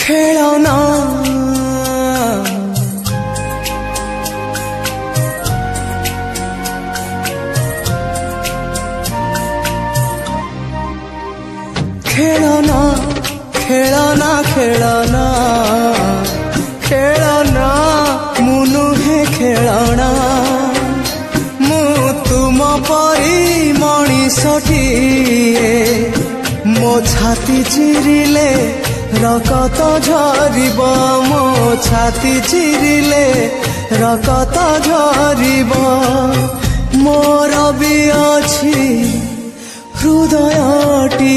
ଖେଳନା ଖେଳନା ଖେଳନା ଖେଳନା ଖେଳନା ମୁଁ ନୁହେଁ ଖେଳଣା ମୁଁ ତୁମ ପରି ମଣିଷଟିଏ ମୋ ଛାତି ଚିରିଲେ ରକତ ଝରିବ ମୋ ଛାତି ଚିରିଲେ ରକତ ଝରିବ ମୋର ବି ଅଛି ହୃଦୟଟି